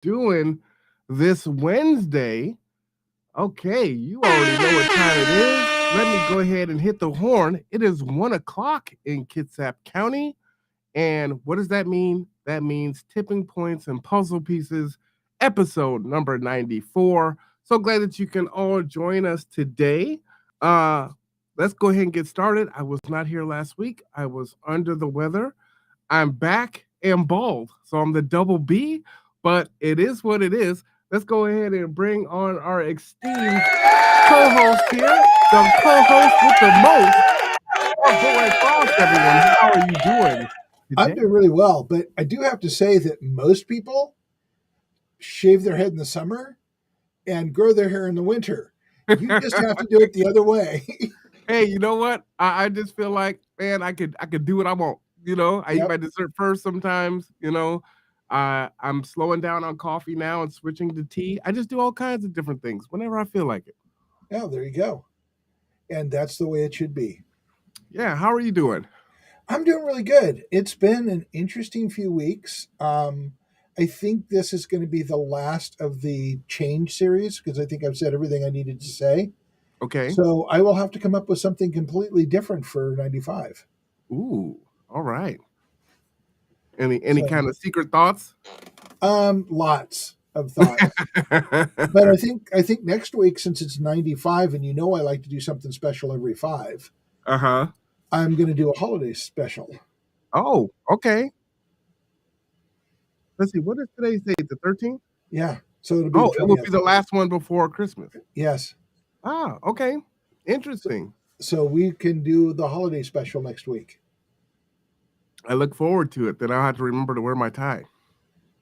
doing this Wednesday? Okay, you already know what time it is. Let me go ahead and hit the horn. It is 1 o'clock in Kitsap County. And what does that mean? That means Tipping Points and Puzzle Pieces, episode number 94. So glad that you can all join us today. Uh, let's go ahead and get started. I was not here last week. I was under the weather. I'm back and bald. So I'm the double B, but it is what it is. Let's go ahead and bring on our esteemed co-host here, the co-host with the most. Boy Frost, everyone. How are you doing? I'm doing really well, but I do have to say that most people shave their head in the summer and grow their hair in the winter. You just have to do it the other way. Hey, you know what? I just feel like, man, I could do what I want. I eat my dessert first sometimes. I'm slowing down on coffee now and switching to tea. I just do all kinds of different things whenever I feel like it. Yeah, there you go. And that's the way it should be. Yeah, how are you doing? I'm doing really good. It's been an interesting few weeks. I think this is going to be the last of the Change series because I think I've said everything I needed to say. Okay. So I will have to come up with something completely different for 95. Ooh, all right. Any kind of secret thoughts? Lots of thoughts. But I think next week, since it's 95, and I like to do something special every 5. I'm going to do a holiday special. Oh, okay. Let's see. What is today's date? The 13th? Yeah. So it'll be. It will be the last one before Christmas. Yes. Ah, okay. Interesting. So we can do the holiday special next week. I look forward to it. Then I'll have to remember to wear my tie.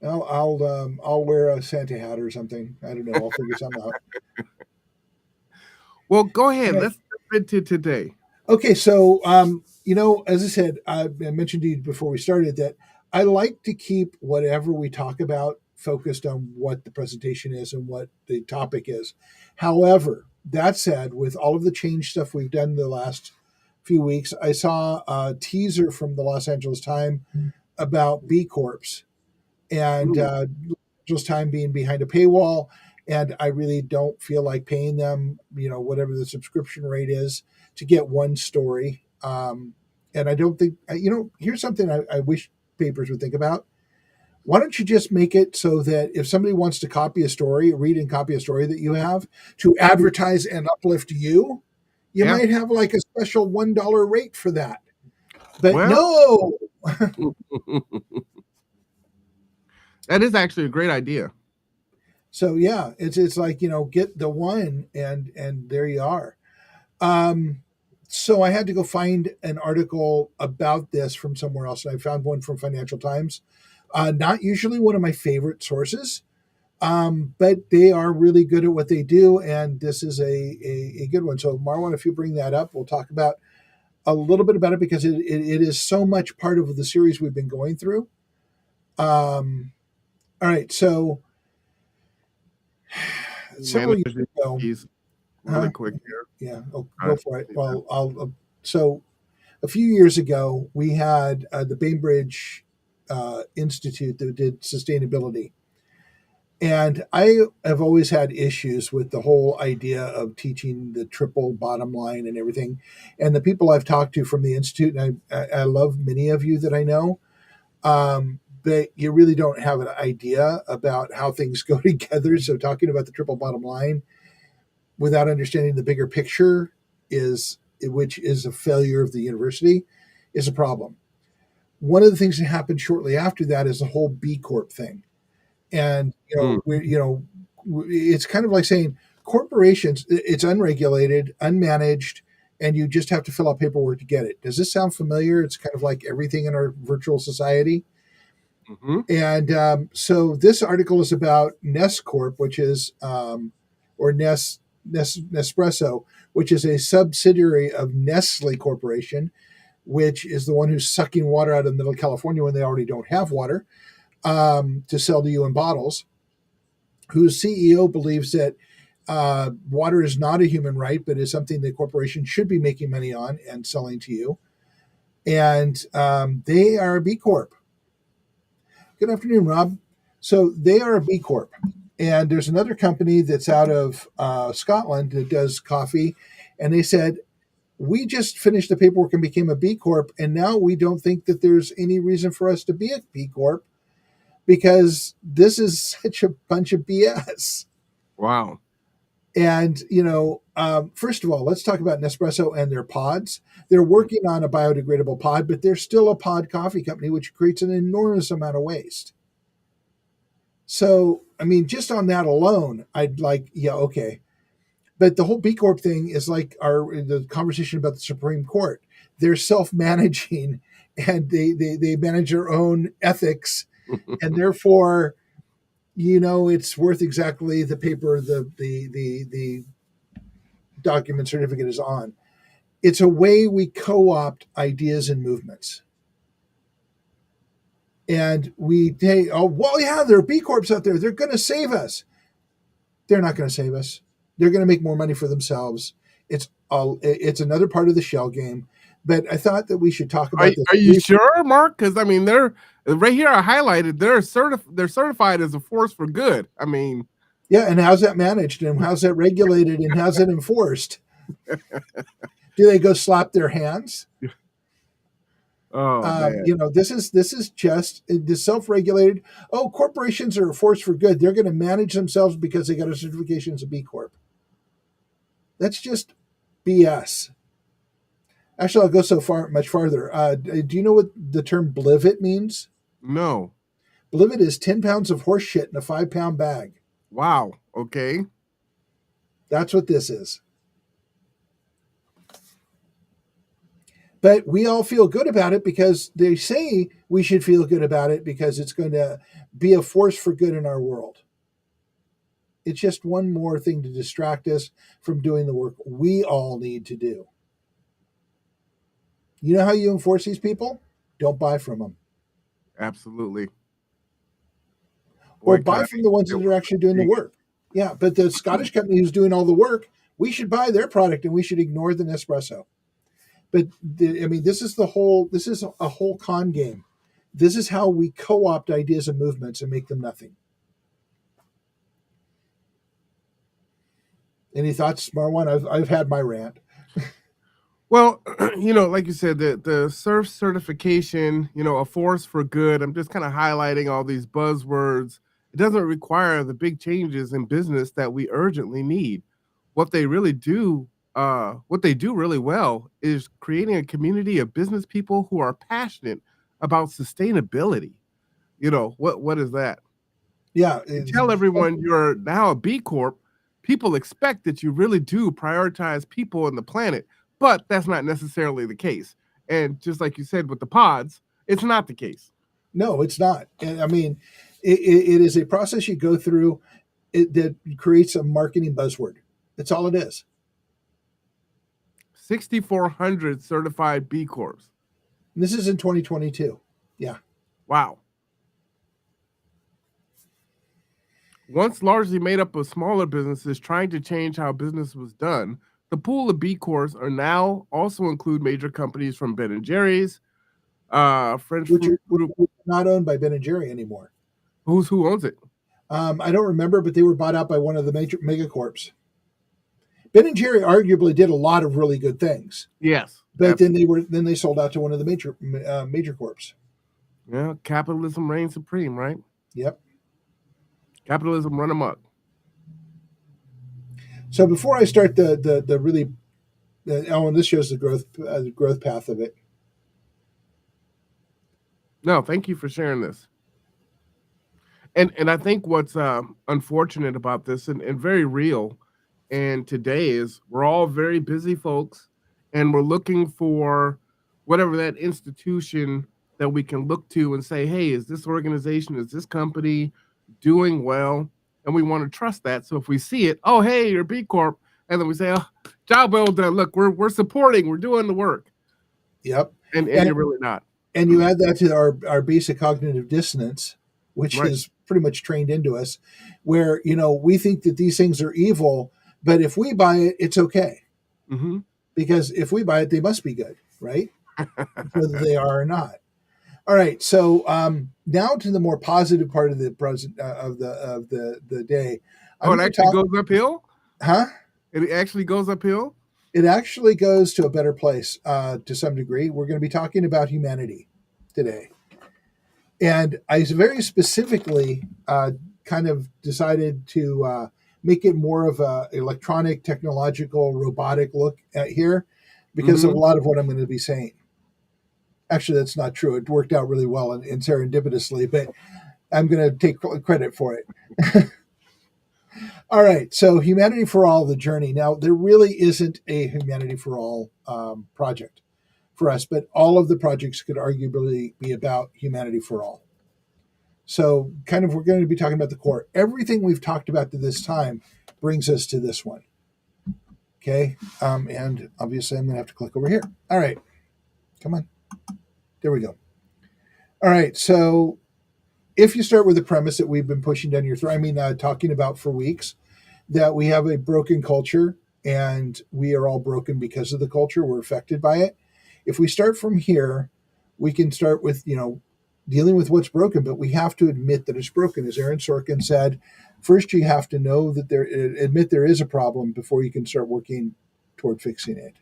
I'll wear a Santa hat or something. I don't know. I'll figure something out. Well, go ahead. Let's get into today. Okay, so as I said, I mentioned to you before we started that I like to keep whatever we talk about focused on what the presentation is and what the topic is. However, that said, with all of the change stuff we've done the last few weeks, I saw a teaser from the Los Angeles Times about B Corps and Los Angeles Times being behind a paywall. And I really don't feel like paying them, whatever the subscription rate is to get one story. And I don't think, here's something I wish papers would think about. Why don't you just make it so that if somebody wants to copy a story, read and copy a story that you have to advertise and uplift you, might have like a special $1 rate for that. But no. That is actually a great idea. So yeah, it's like, get the one and there you are. So I had to go find an article about this from somewhere else. And I found one from Financial Times. Not usually one of my favorite sources, but they are really good at what they do. And this is a good one. So Marwan, if you bring that up, we'll talk about a little bit about it because it is so much part of the series we've been going through. All right. So several years ago, really quick here. Yeah, go for it. Well, so a few years ago, we had the Bainbridge Institute that did sustainability. And I have always had issues with the whole idea of teaching the triple bottom line and everything. And the people I've talked to from the Institute, and I love many of you that I know, but you really don't have an idea about how things go together. So talking about the triple bottom line without understanding the bigger picture which is a failure of the university, is a problem. One of the things that happened shortly after that is the whole B Corp thing. And, it's kind of like saying corporations, it's unregulated, unmanaged, and you just have to fill out paperwork to get it. Does this sound familiar? It's kind of like everything in our virtual society. Mm-hmm. And so this article is about Nescorp, which is, or Nespresso, which is a subsidiary of Nestle Corporation, which is the one who's sucking water out of the middle of California when they already don't have water, to sell to you in bottles, whose CEO believes that water is not a human right, but is something the corporation should be making money on and selling to you. And they are a B Corp. Good afternoon, Rob. So they are a B Corp. And there's another company that's out of Scotland that does coffee. And they said, we just finished the paperwork and became a B Corp. And now we don't think that there's any reason for us to be a B Corp because this is such a bunch of BS. Wow. And, first of all, let's talk about Nespresso and their pods. They're working on a biodegradable pod, but they're still a pod coffee company, which creates an enormous amount of waste. So, I mean, just on that alone, I'd like, yeah, okay. But the whole B Corp thing is like the conversation about the Supreme Court. They're self-managing and they manage their own ethics, and therefore, it's worth exactly the paper the document certificate is on. It's a way we co-opt ideas and movements. And we say, oh, well, yeah, there are B Corps out there. They're going to save us. They're not going to save us. They're going to make more money for themselves. It's another part of the shell game. But I thought that we should talk about this. Are you sure, Mark? Because I mean, they're right here. I highlighted they're certified as a force for good. I mean, yeah. And how's that managed? And how's that regulated? And how's it enforced? Do they go slap their hands? Oh, man. This is just the self-regulated. Oh, corporations are a force for good. They're going to manage themselves because they got a certification as a B Corp. That's just BS. Actually, I'll go much farther. Do you know what the term blivet means? No. Blivet is 10 pounds of horse shit in a 5-pound bag. Wow. Okay. That's what this is. But we all feel good about it because they say we should feel good about it because it's going to be a force for good in our world. It's just one more thing to distract us from doing the work we all need to do. You know how you enforce these people? Don't buy from them. Absolutely. Or buy from the ones that are actually doing the work. Yeah, but the Scottish company who's doing all the work, we should buy their product and we should ignore the Nespresso. But this is a whole con game. This is how we co-opt ideas and movements and make them nothing. Any thoughts, Marwan? I've had my rant. Well, like you said, the SURF certification, a force for good. I'm just kind of highlighting all these buzzwords. It doesn't require the big changes in business that we urgently need. What they do really well is creating a community of business people who are passionate about sustainability. What is that? Yeah. Tell everyone you're now a B Corp. People expect that you really do prioritize people and the planet, but that's not necessarily the case. And just like you said with the pods, it's not the case. No, it's not. And I mean, it is a process you go through that creates a marketing buzzword. That's all it is. 6,400 certified B Corps. This is in 2022. Yeah. Wow. Once largely made up of smaller businesses trying to change how business was done, the pool of B Corps are now also include major companies from Ben & Jerry's, French Which Fruit are not owned by Ben & Jerry anymore. Who owns it? I don't remember, but they were bought out by one of the major megacorps. Ben & Jerry arguably did a lot of really good things. Yes, but absolutely. then they sold out to one of the major corps. Yeah, capitalism reigns supreme, right? Yep. Capitalism run amok. So before I start the really, Ellen, this shows the growth path of it. No, thank you for sharing this. And I think what's unfortunate about this and very real and today is we're all very busy folks and we're looking for whatever that institution that we can look to and say, hey, is this organization, is this company doing well? And we want to trust that. So if we see it, oh, hey, you're B Corp. And then we say, oh, job well done. Look, we're supporting, we're doing the work. Yep. And you're really not. And you add that to our basic cognitive dissonance, which is pretty much trained into us, where, we think that these things are evil, but if we buy it, it's okay. Mm-hmm. Because if we buy it, they must be good, right? Whether they are or not. All right, so now to the more positive part of the present of the day. Oh, I'm it going to actually talk, goes uphill. huh? It actually goes uphill. It actually goes to a better place to some degree. We're going to be talking about humanity today, and I very specifically kind of decided to make it more of a electronic, technological, robotic look at here because of a Mm-hmm. lot of what I'm going to be saying. Actually, that's not true. It worked out really well and serendipitously, but I'm going to take credit for it. All right. So, Humanity for All, the journey. Now, there really isn't a Humanity for All project for us, but all of the projects could arguably be about Humanity for All. So, kind of, we're going to be talking about the core. Everything we've talked about to this time brings us to this one. Okay. And obviously, I'm going to have to click over here. All right. Come on. There we go. All right. So, if you start with the premise that we've been pushing down your throat, talking about for weeks, that we have a broken culture and we are all broken because of the culture. We're affected by it. If we start from here, we can start with, dealing with what's broken, but we have to admit that it's broken. As Aaron Sorkin said, first you have to know that admit there is a problem before you can start working toward fixing it.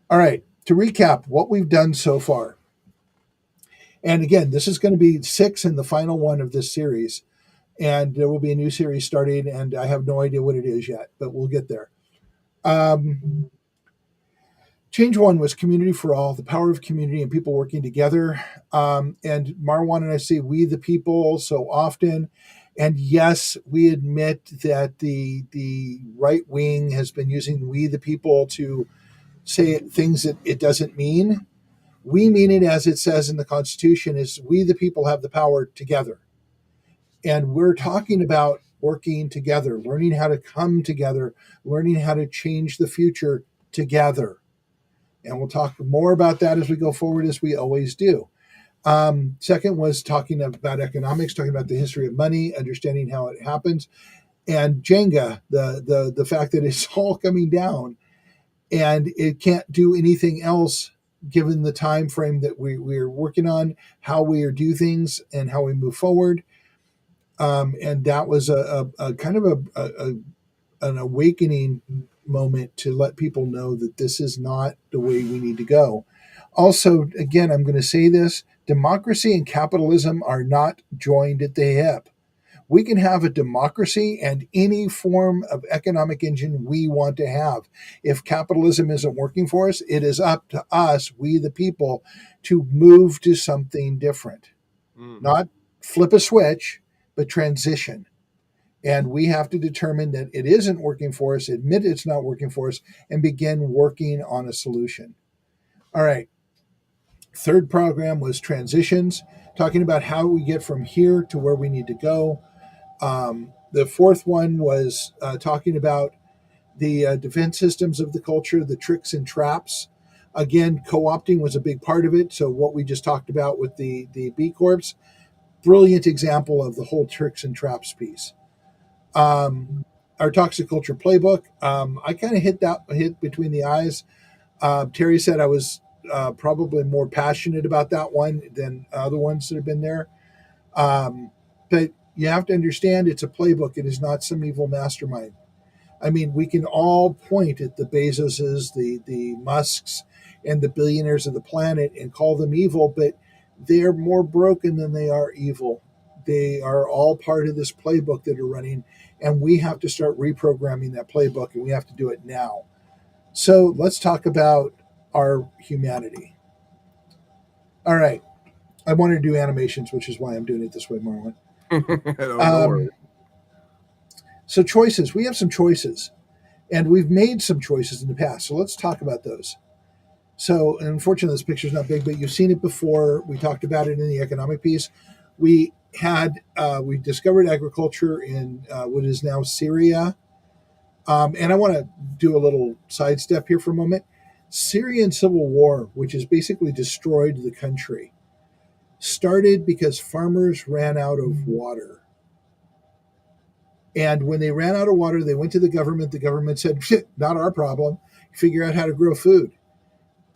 All right, to recap what we've done so far. And again, this is going to be 6 and the final one of this series. And there will be a new series starting, and I have no idea what it is yet, but we'll get there. Change 1 was community for all, the power of community and people working together. And Marwan and I say we the people so often. And yes, we admit that the right wing has been using we the people to say things that it doesn't mean. We mean it as it says in the Constitution, is we the people have the power together. And we're talking about working together, learning how to come together, learning how to change the future together. And we'll talk more about that as we go forward, as we always do. Second was talking about economics, talking about the history of money, understanding how it happens, and Jenga, the fact that it's all coming down and it can't do anything else given the time frame that we're working on, how we do things, and how we move forward. And that was a kind of an awakening moment to let people know that this is not the way we need to go. Also, again, I'm going to say this: democracy and capitalism are not joined at the hip. We can have a democracy and any form of economic engine we want to have. If capitalism isn't working for us, it is up to us, we the people, to move to something different. Not flip a switch, but transition. And we have to determine that it isn't working for us, admit it's not working for us, and begin working on a solution. All right. Third program was transitions, talking about how we get from here to where we need to go. The fourth one was talking about the defense systems of the culture, the tricks and traps. Again, co-opting was a big part of it. So what we just talked about with the B Corps, brilliant example of the whole tricks and traps piece. Our toxic culture playbook, I kind of hit between the eyes. Terry said I was probably more passionate about that one than other ones that have been there. But you have to understand it's a playbook. It is not some evil mastermind. I mean, we can all point at the Bezoses, the Musks, and the billionaires of the planet and call them evil, but they're more broken than they are evil. They are all part of this playbook that are running, and we have to start reprogramming that playbook, and we have to do it now. So let's talk about our humanity. All right. I wanted to do animations, which is why I'm doing it this way, Marlon. No worries. So choices. We have some choices, and we've made some choices in the past. So let's talk about those. So, unfortunately, this picture is not big, but you've seen it before. We talked about it in the economic piece. We discovered agriculture in what is now Syria. And I want to do a little sidestep here for a moment. Syrian civil war, which has basically destroyed the country, started because farmers ran out of water. And when they ran out of water, they went to the government. The government said, not our problem. Figure out how to grow food.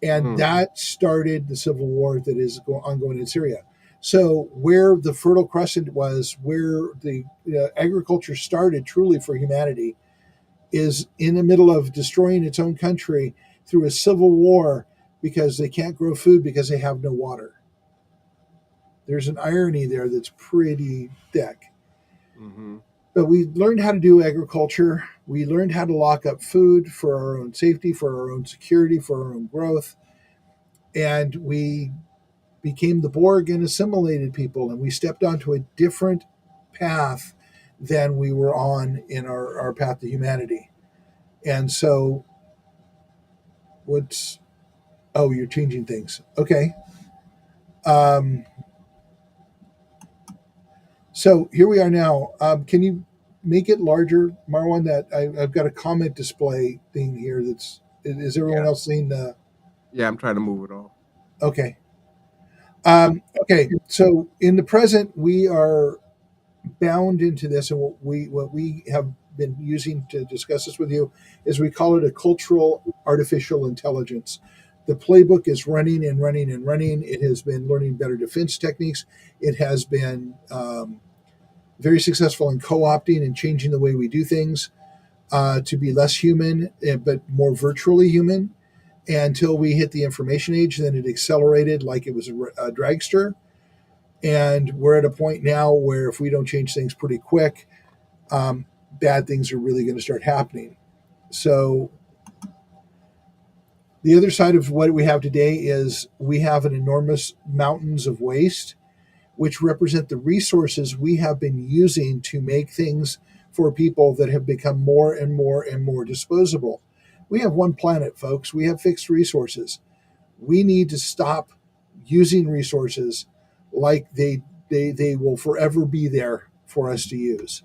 And that started the civil war that is ongoing in Syria. So where the Fertile Crescent was, where the agriculture started truly for humanity, is in the middle of destroying its own country through a civil war because they can't grow food because they have no water. There's an irony there that's pretty thick. Mm-hmm. But we learned how to do agriculture. We learned how to lock up food for our own safety, for our own security, for our own growth. And we became the Borg and assimilated people. And we stepped onto a different path than we were on in our path to humanity. And so, oh, you're changing things. Okay. So here we are now. Can you make it larger, Marwan? That I've got a comment display thing here. Is everyone else seeing the? Yeah, I'm trying to move it all. Okay. Okay. So in the present, we are bound into this, and what we have been using to discuss this with you is we call it a cultural artificial intelligence. The playbook is running and running and running. It has been learning better defense techniques. It has been very successful in co-opting and changing the way we do things to be less human, but more virtually human. Until we hit the information age, then it accelerated like it was a dragster. And we're at a point now where if we don't change things pretty quick, bad things are really going to start happening. So the other side of what we have today is we have an enormous mountains of waste, which represent the resources we have been using to make things for people that have become more and more and more disposable. We have one planet, folks. We have fixed resources. We need to stop using resources like they will forever be there for us to use.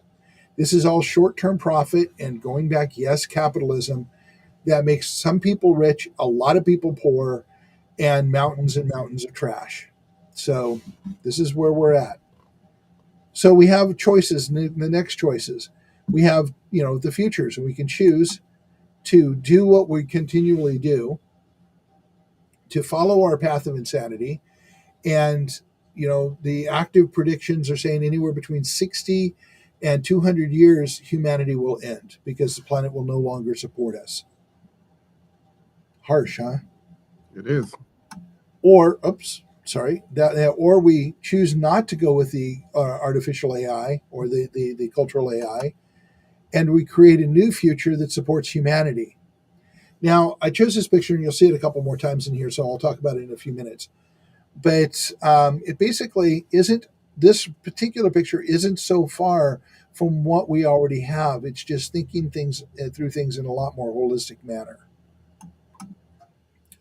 This is all short-term profit and going back, yes, capitalism that makes some people rich, a lot of people poor, and mountains of trash. So this is where we're at. So we have choices, the next choices. We have, the futures, and we can choose to do what we continually do, to follow our path of insanity. And, the active predictions are saying anywhere between 60 and 200 years, humanity will end because the planet will no longer support us. Harsh, huh? It is. Or, or we choose not to go with the artificial AI or the cultural AI, and we create a new future that supports humanity. Now, I chose this picture, and you'll see it a couple more times in here, so I'll talk about it in a few minutes. But it basically isn't, this particular picture isn't so far from what we already have. It's just thinking things through things in a lot more holistic manner.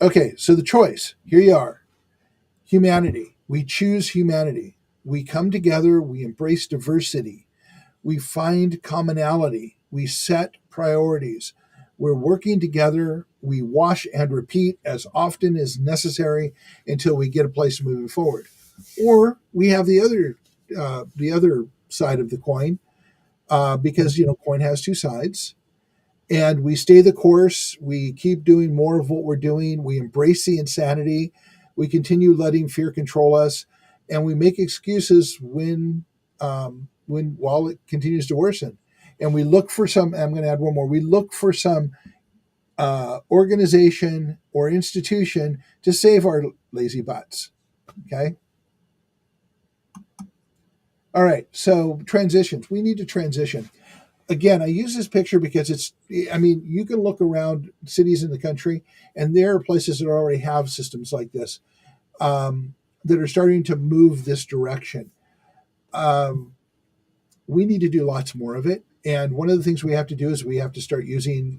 Okay, so the choice, here you are. Humanity. We choose humanity. We come together, we embrace diversity. We find commonality. We set priorities. We're working together. We wash and repeat as often as necessary until we get a place moving forward. Or we have the other side of the coin, because coin has two sides, and we stay the course. We keep doing more of what we're doing. We embrace the insanity. We continue letting fear control us, and we make excuses when while it continues to worsen. And we look for some, I'm going to add one more, we look for some organization or institution to save our lazy butts. Okay. All right. So transitions, we need to transition. Again, I use this picture because you can look around cities in the country, and there are places that already have systems like this that are starting to move this direction. We need to do lots more of it. And one of the things we have to do is we have to start using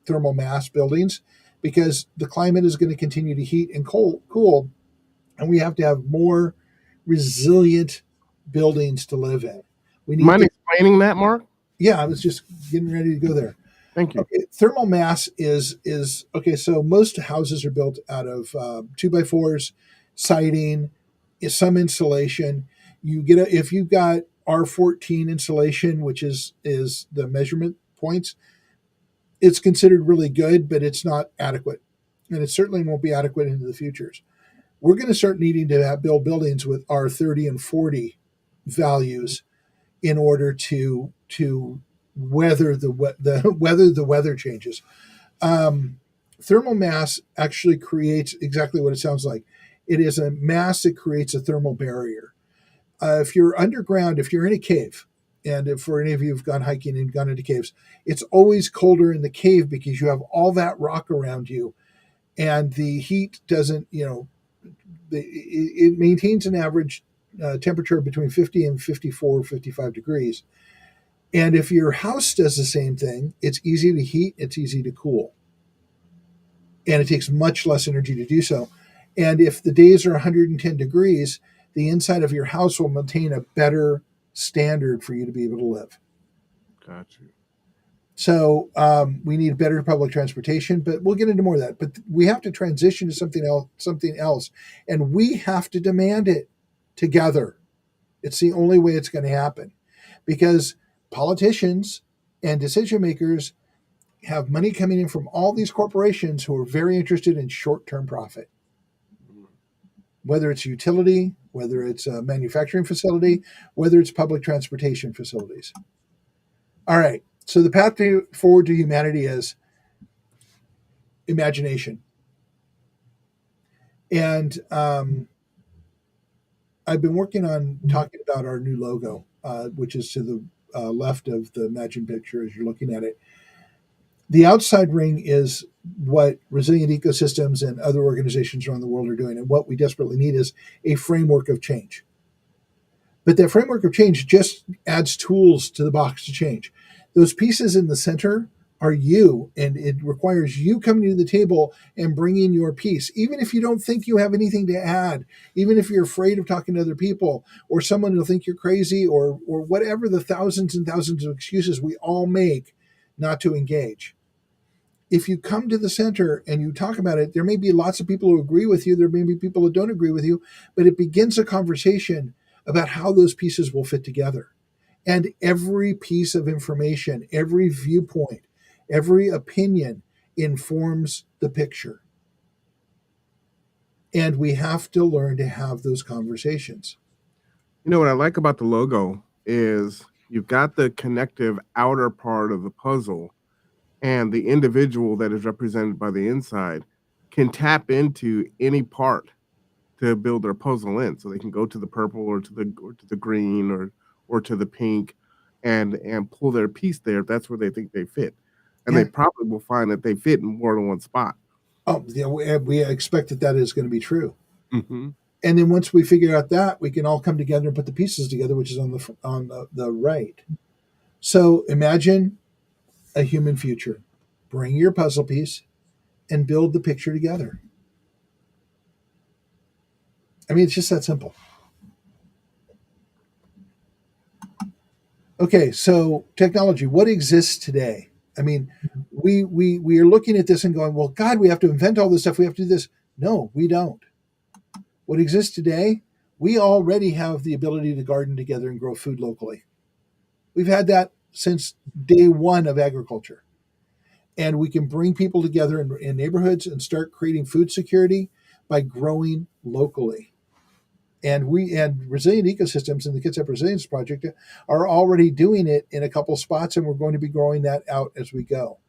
thermal mass buildings, because the climate is going to continue to heat and cool, and we have to have more resilient buildings to live in. We need Mind explaining that, Mark? Yeah, I was just getting ready to go there. Thank you. Okay, thermal mass is okay. So most houses are built out of 2x4s, siding, some insulation. If you've got R14 insulation, which is the measurement points, it's considered really good, but it's not adequate. and it certainly won't be adequate into the futures. We're going to start needing to build buildings with R30 and 40 values in order to weather the weather changes. Thermal mass actually creates exactly what it sounds like. It is a mass that creates a thermal barrier. If you're underground, if you're in a cave, and if for any of you who've gone hiking and gone into caves, it's always colder in the cave because you have all that rock around you, and the heat doesn't, it maintains an average temperature between 50 and 54, 55 degrees. And if your house does the same thing, it's easy to heat, it's easy to cool, and it takes much less energy to do so. And if the days are 110 degrees, the inside of your house will maintain a better standard for you to be able to live. Got you. So we need better public transportation, but we'll get into more of that. But we have to transition to something else, and we have to demand it together. It's the only way it's going to happen, because politicians and decision makers have money coming in from all these corporations who are very interested in short-term profit. Whether it's utility, whether it's a manufacturing facility, whether it's public transportation facilities. All right. So the path forward to humanity is imagination. And I've been working on talking about our new logo, which is to the left of the Imagine picture as you're looking at it. The outside ring is what Resilient Ecosystems and other organizations around the world are doing. And what we desperately need is a framework of change. But that framework of change just adds tools to the box to change. Those pieces in the center are you, and it requires you coming to the table and bringing your piece. Even if you don't think you have anything to add, even if you're afraid of talking to other people, or someone will think you're crazy, or whatever the thousands and thousands of excuses we all make not to engage. If you come to the center and you talk about it, there may be lots of people who agree with you. There may be people who don't agree with you, but it begins a conversation about how those pieces will fit together. And every piece of information, every viewpoint, every opinion informs the picture. And we have to learn to have those conversations. You know what I like about the logo is you've got the connective outer part of the puzzle, and the individual that is represented by the inside can tap into any part to build their puzzle in. So they can go to the purple or to the green or to the pink and pull their piece there if that's where they think they fit. And Yeah. they probably will find that they fit in more than one spot. Oh, yeah, we expect that is going to be true. Mm-hmm. And then once we figure out that, we can all come together and put the pieces together, which is on the right. So imagine a human future. Bring your puzzle piece and build the picture together. I mean, it's just that simple. Okay, so technology, what exists today? I mean, we are looking at this and going, well, God, we have to invent all this stuff. We have to do this. No, we don't. What exists today, we already have the ability to garden together and grow food locally. We've had that since day one of agriculture. And we can bring people together in neighborhoods and start creating food security by growing locally. And Resilient Ecosystems and the Kitsap Resilience Project are already doing it in a couple spots, and we're going to be growing that out as we go.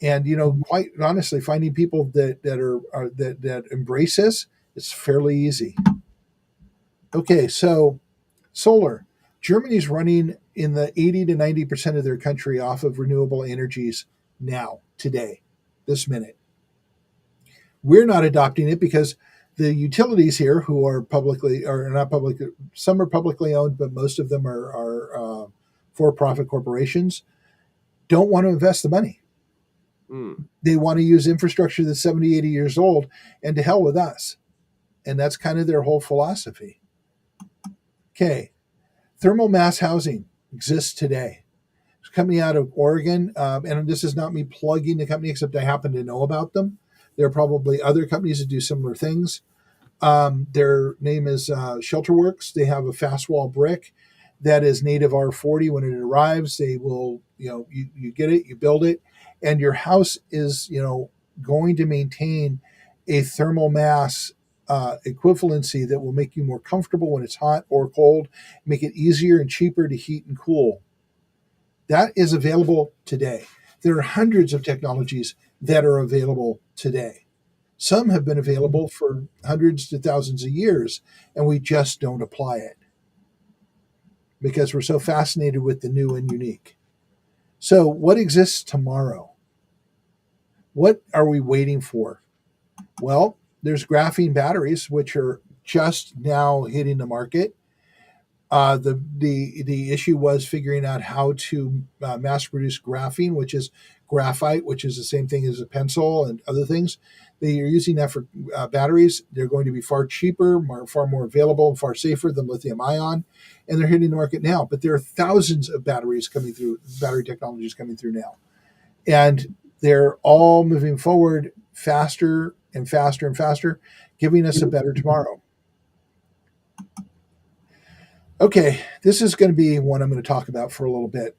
And quite honestly, finding people that embrace this is fairly easy. Okay, so solar. Germany's running in the 80 to 90% of their country off of renewable energies now, today, this minute. We're not adopting it because the utilities here, who are not public, some are publicly owned, but most of them are for-profit corporations, don't want to invest the money. They want to use infrastructure that's 70, 80 years old, and to hell with us. And that's kind of their whole philosophy. Okay. Thermal mass housing exists today. It's a company out of Oregon, and this is not me plugging the company, except I happen to know about them. There are probably other companies that do similar things. Their name is ShelterWorks. They have a fast wall brick that is native R40. When it arrives, they will, you get it, you build it, and your house is, going to maintain a thermal mass equivalency that will make you more comfortable when it's hot or cold, make it easier and cheaper to heat and cool. That is available today. There are hundreds of technologies that are available today. Some have been available for hundreds to thousands of years, and we just don't apply it because we're so fascinated with the new and unique. So, what exists tomorrow? What are we waiting for? Well, there's graphene batteries, which are just now hitting the market. The issue was figuring out how to mass produce graphene, which is graphite, which is the same thing as a pencil and other things. They are using that for batteries. They're going to be far cheaper, far more available, and far safer than lithium ion, and they're hitting the market now. But there are thousands of batteries coming through, battery technologies coming through now, and they're all moving forward faster and faster and faster, giving us a better tomorrow. Okay, this is going to be one I'm going to talk about for a little bit.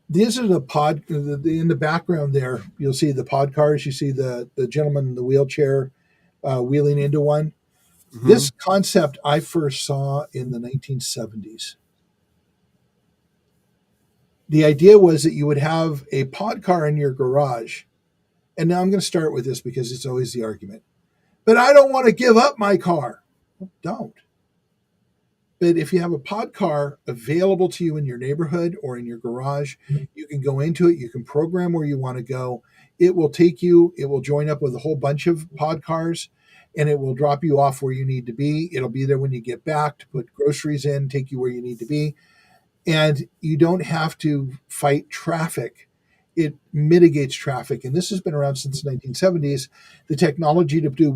These are the pod in the background there. You'll see the pod cars. You see the gentleman in the wheelchair wheeling into one. Mm-hmm. This concept I first saw in the 1970s. The idea was that you would have a pod car in your garage. And now I'm going to start with this because it's always the argument. But I don't want to give up my car. Well, don't. But if you have a pod car available to you in your neighborhood or in your garage, you can go into it. You can program where you want to go. It will take you, it will join up with a whole bunch of pod cars, and it will drop you off where you need to be. It'll be there when you get back to put groceries in, take you where you need to be. And you don't have to fight traffic. It mitigates traffic. And this has been around since the 1970s. The technology to do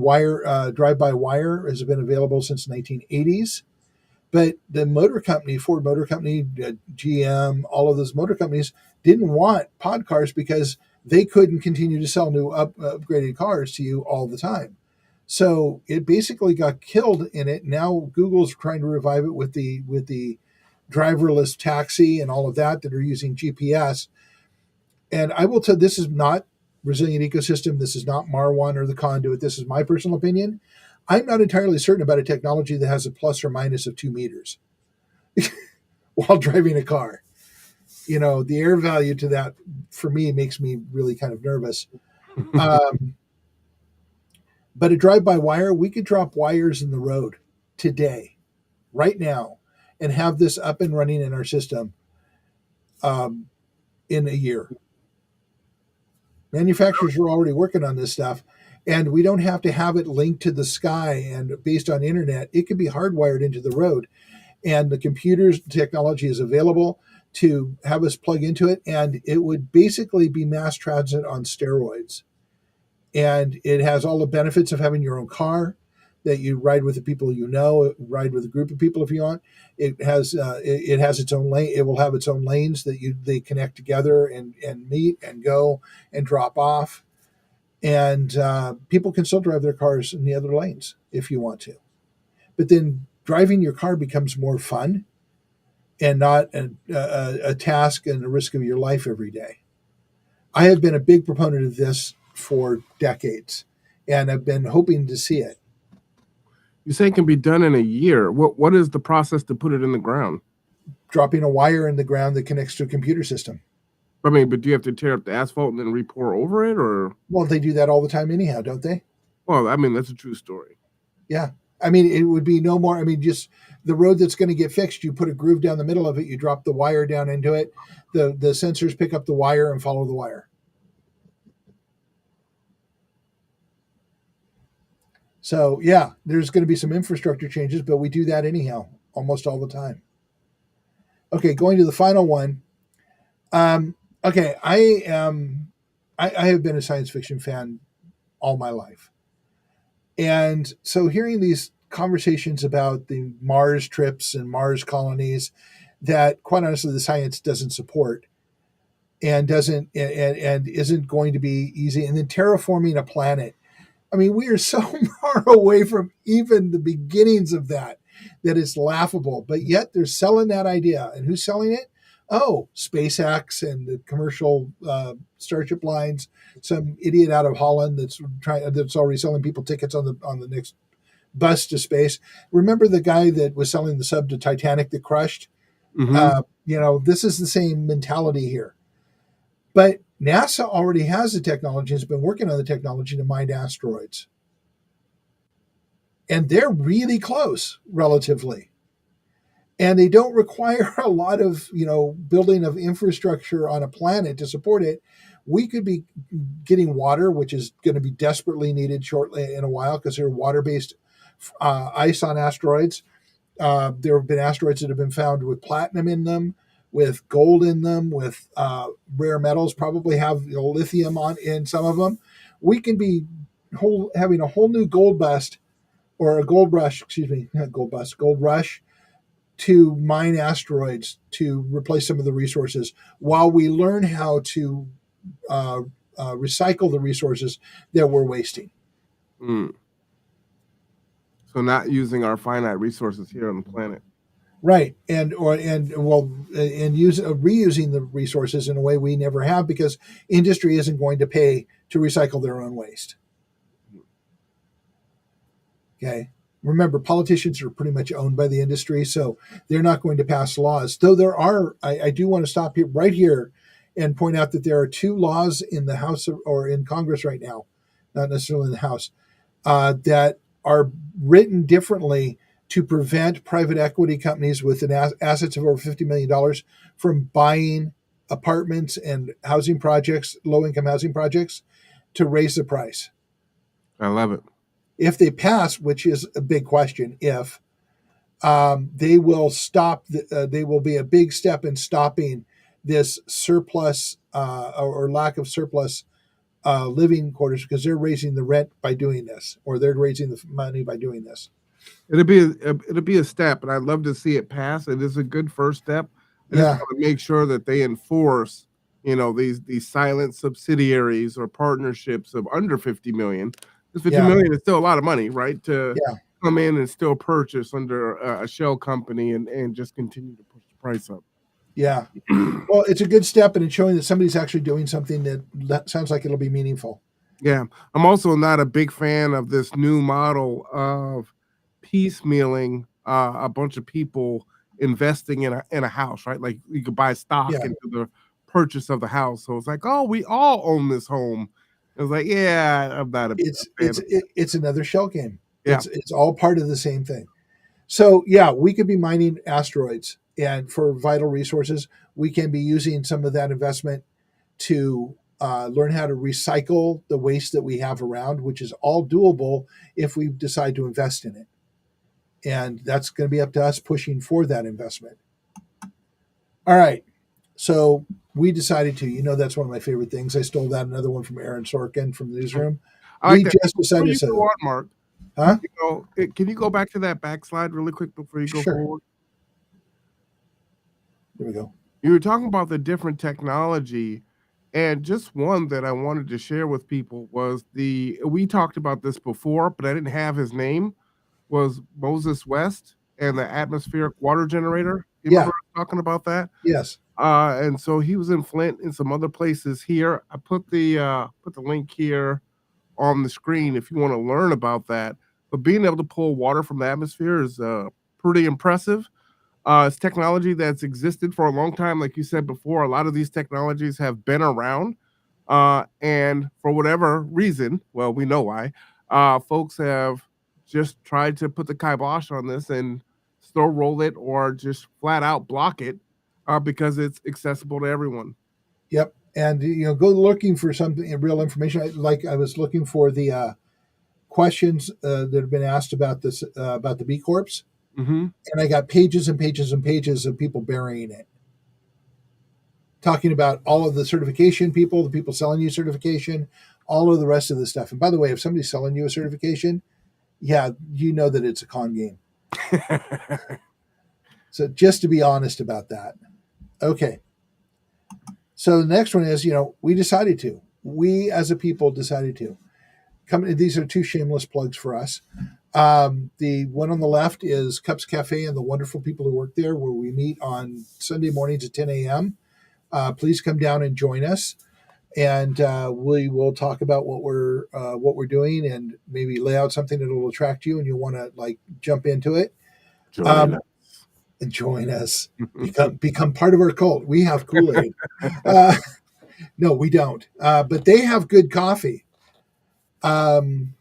drive-by-wire has been available since the 1980s. But the motor company, Ford Motor Company, GM, all of those motor companies didn't want pod cars because they couldn't continue to sell new upgraded cars to you all the time. So it basically got killed in it. Now Google's trying to revive it with the driverless taxi and all of that are using GPS. And I will tell you, this is not Resilient Ecosystem. This is not Marwan or the Conduit. This is my personal opinion. I'm not entirely certain about a technology that has a plus or minus of 2 meters while driving a car. You know, the air value to that, for me, makes me really kind of nervous. But a drive-by-wire, we could drop wires in the road today, right now, and have this up and running in our system in a year. Manufacturers are already working on this stuff. And we don't have to have it linked to the sky and based on internet. It can be hardwired into the road. And the computer's technology is available to have us plug into it. And it would basically be mass transit on steroids. And it has all the benefits of having your own car, that you ride with the people you know, ride with a group of people if you want. It has its own lane. It will have its own lanes that they connect together and meet and go and drop off. And people can still drive their cars in the other lanes if you want to. But then driving your car becomes more fun and not a task and a risk of your life every day. I have been a big proponent of this for decades, and I've been hoping to see it. You say it can be done in a year. What is the process to put it in the ground? Dropping a wire in the ground that connects to a computer system. I mean, but do you have to tear up the asphalt and then re-pour over it, or? Well, they do that all the time anyhow, don't they? Well, I mean, that's a true story. Yeah. I mean, it would be no more. I mean, just the road that's going to get fixed, you put a groove down the middle of it, you drop the wire down into it, the sensors pick up the wire and follow the wire. So, yeah, there's going to be some infrastructure changes, but we do that anyhow, almost all the time. Okay, going to the final one. Okay, I have been a science fiction fan all my life. And so hearing these conversations about the Mars trips and Mars colonies that, quite honestly, the science doesn't support and isn't going to be easy. And then terraforming a planet. I mean, we are so far away from even the beginnings of that it's laughable. But yet they're selling that idea. And who's selling it? Oh, SpaceX and the commercial Starship lines. Some idiot out of Holland that's already selling people tickets on the next bus to space. Remember the guy that was selling the sub to Titanic that crushed? Hmm. This is the same mentality here. But NASA already has the technology, has been working on the technology to mine asteroids. And they're really close, relatively. And they don't require a lot of, building of infrastructure on a planet to support it. We could be getting water, which is going to be desperately needed shortly in a while because there are water-based ice on asteroids. There have been asteroids that have been found with platinum in them, with gold in them, with rare metals. Probably have lithium in some of them. We can be having a whole new gold bust or a gold rush. Excuse me, not gold bust, gold rush to mine asteroids to replace some of the resources, while we learn how to recycle the resources that we're wasting. Mm. So not using our finite resources here on the planet. Right, and reusing the resources in a way we never have because industry isn't going to pay to recycle their own waste. Okay, remember politicians are pretty much owned by the industry, so they're not going to pass laws. Though there are, I do want to stop here right here and point out that there are two laws in the House or in Congress right now, not necessarily in the House, that are written differently to prevent private equity companies with assets of over $50 million from buying apartments and housing projects, low-income housing projects, to raise the price. I love it. If they pass, which is a big question, if they will stop, they will be a big step in stopping this surplus or lack of surplus living quarters because they're raising the rent by doing this, or they're raising the money by doing this. It'll be a step, and I'd love to see it pass. It is a good first step. I just Yeah, want to make sure that they enforce, these silent subsidiaries or partnerships of under 50 million. Because 50 yeah, million is still a lot of money, right? To yeah, come in and still purchase under a shell company and just continue to push the price up. yeah. Well, it's a good step, and it's showing that somebody's actually doing something that sounds like it'll be meaningful. Yeah. I'm also not a big fan of this new model of piecemealing a bunch of people investing in a house, right? Like you could buy stock Yeah, into the purchase of the house. So it's like, oh, we all own this home. It was like, yeah, I'm not a fan of that. it's another shell game. Yeah. It's all part of the same thing. So yeah, we could be mining asteroids, and for vital resources, we can be using some of that investment to learn how to recycle the waste that we have around, which is all doable if we decide to invest in it. And that's going to be up to us pushing for that investment. All right. So we decided to, that's one of my favorite things. I stole that another one from Aaron Sorkin from the newsroom. I like We that. just Before decided you go to, on, Mark, huh? can you go back to that backslide really quick before you go Sure. forward? There we go. You were talking about the different technology, and just one that I wanted to share with people was we talked about this before, but I didn't have his name, was Moses West and the atmospheric water generator. You Yeah. remember talking about that? Yes. And so he was in Flint and some other places here. I put the link here on the screen if you want to learn about that. But being able to pull water from the atmosphere is pretty impressive. It's technology that's existed for a long time. Like you said before, a lot of these technologies have been around. And for whatever reason, well, we know why, folks have just tried to put the kibosh on this and slow roll it or just flat out block it because it's accessible to everyone. Yep. And, go looking for something, real information. Like I was looking for the questions that have been asked about this, about the B Corps. Hmm. And I got pages and pages and pages of people burying it, talking about all of the certification people, the people selling you certification, all of the rest of the stuff. And by the way, if somebody's selling you a certification, yeah, you know that it's a con game. So just to be honest about that. Okay. So the next one is, we as a people decided to come. These are two shameless plugs for us. The one on the left is Cups Cafe and the wonderful people who work there, where we meet on Sunday mornings at 10 a.m. Please come down and join us, and we will talk about what we're doing, and maybe lay out something that will attract you, and you'll want to like jump into it. Join us. And join us. Become part of our cult. We have Kool-Aid. No, we don't. But they have good coffee. And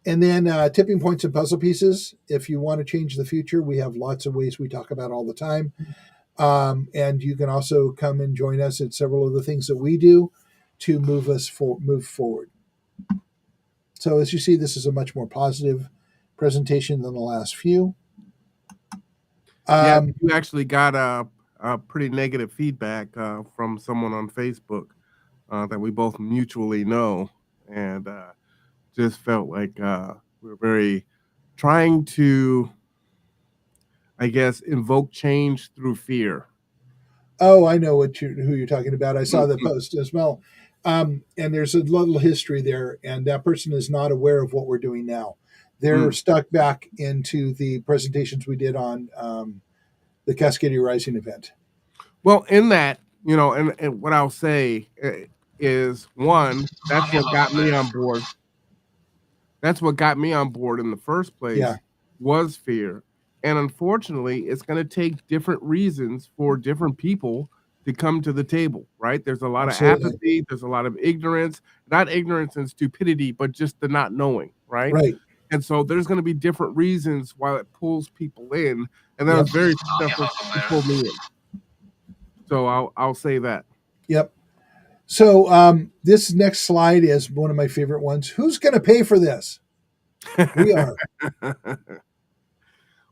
then tipping points and puzzle pieces. If you want to change the future, we have lots of ways we talk about all the time. And you can also come and join us at several of the things that we do to move forward. So as you see, this is a much more positive presentation than the last few. You actually got a pretty negative feedback from someone on Facebook that we both mutually know, and just felt like we're very trying to, I guess, invoke change through fear. Oh, I know who you're talking about. I saw the post as well. And there's a little history there, and that person is not aware of what we're doing now. They're stuck back into the presentations we did on the Cascadia Rising event. Well, in that, and what I'll say is, one, that's what got me on board. That's what got me on board in the first place, was fear. And unfortunately, it's going to take different reasons for different people to come to the table, right? There's a lot of apathy. There's a lot of ignorance, not ignorance and stupidity, but just the not knowing, right? Right. And so there's going to be different reasons why it pulls people in. And that was very successful to pull me in. So I'll say that. Yep. So this next slide is one of my favorite ones. Who's going to pay for this? We are.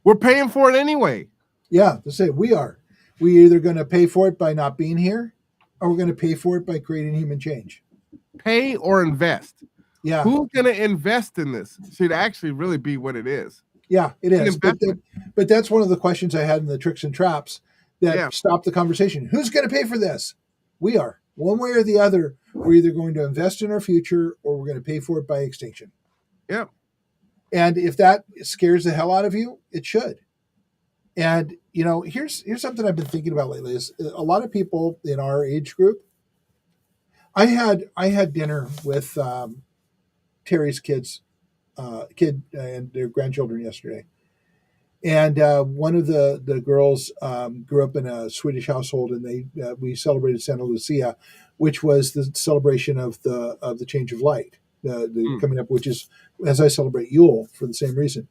We're paying for it anyway. Yeah, to say we are. We're either going to pay for it by not being here, or we're going to pay for it by creating human change. Pay or invest. Yeah. Who's going to invest in this? Should actually really be what it is. Yeah, it is. But that's one of the questions I had in the tricks and traps that stopped the conversation. Who's going to pay for this? We are. One way or the other, we're either going to invest in our future or we're going to pay for it by extinction. Yeah. And if that scares the hell out of you, it should. And, here's something I've been thinking about lately is a lot of people in our age group. I had dinner with Terry's kid and their grandchildren yesterday. And one of the girls grew up in a Swedish household, and we celebrated Santa Lucia, which was the celebration of the change of light, the coming up, which is as I celebrate Yule for the same reason.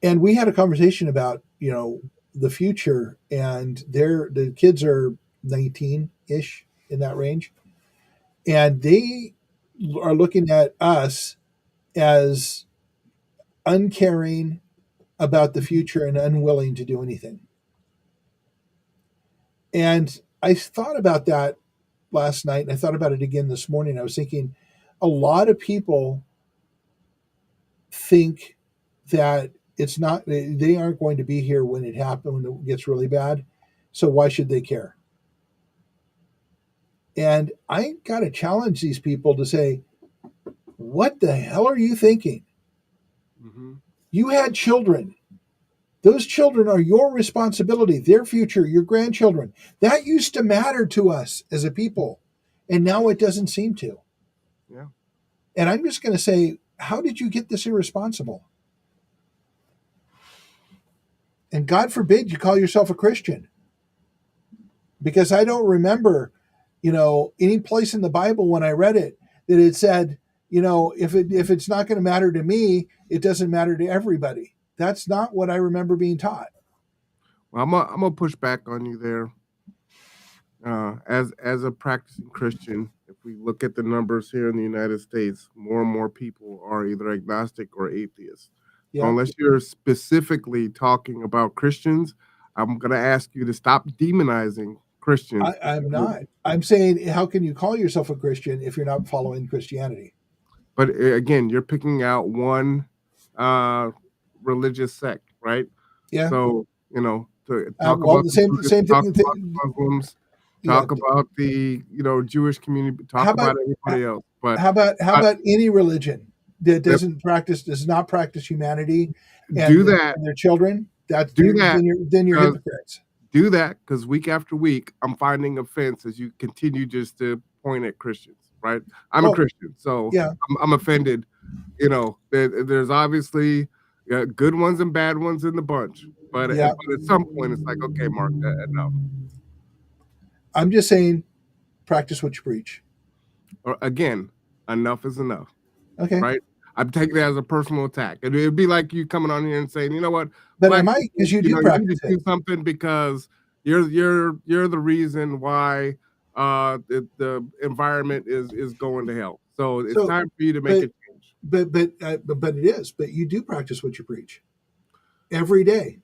And we had a conversation about the future, and the kids are 19-ish in that range, and they are looking at us as uncaring about the future and unwilling to do anything. And I thought about that last night, and I thought about it again this morning. I was thinking a lot of people think that they aren't going to be here when it gets really bad. So why should they care? And I got to challenge these people to say, what the hell are you thinking? Mm-hmm. You had children. Those children are your responsibility, their future, your grandchildren. That used to matter to us as a people. And now it doesn't seem to. Yeah. And I'm just going to say, how did you get this irresponsible? And God forbid you call yourself a Christian. Because I don't remember, any place in the Bible when I read it that it said, if it's not going to matter to me, it doesn't matter to everybody. That's not what I remember being taught. Well, I'm gonna push back on you there. As a practicing Christian, if we look at the numbers here in the United States, more and more people are either agnostic or atheists. Yeah. So unless you're specifically talking about Christians, I'm going to ask you to stop demonizing Christians. I'm not. I'm saying, how can you call yourself a Christian if you're not following Christianity? But again, you're picking out one religious sect, right? Yeah. So, to talk about the same thing. Muslims, talk about the Jewish community, talk about everybody else. But how about I, any religion that that- does not practice humanity do and that, their children? That's do that, then you're because hypocrites. do that, because week after week, I'm finding offense as you continue just to point at Christians, right? I'm a Well, Christian, so yeah, I'm offended. There's obviously good ones and bad ones in the bunch, but yeah. at some point, it's like, okay, Mark, enough. I'm just saying, practice what you preach. Or again, enough is enough, Okay, right? I'm taking it as a personal attack. It'd be like you coming on here and saying, you know what, but black am I? people, Because you do you need practice to it. do something because you're the reason why the environment is going to hell. So it's So, time for you to make but a change. but it is. But you do practice what you preach every day.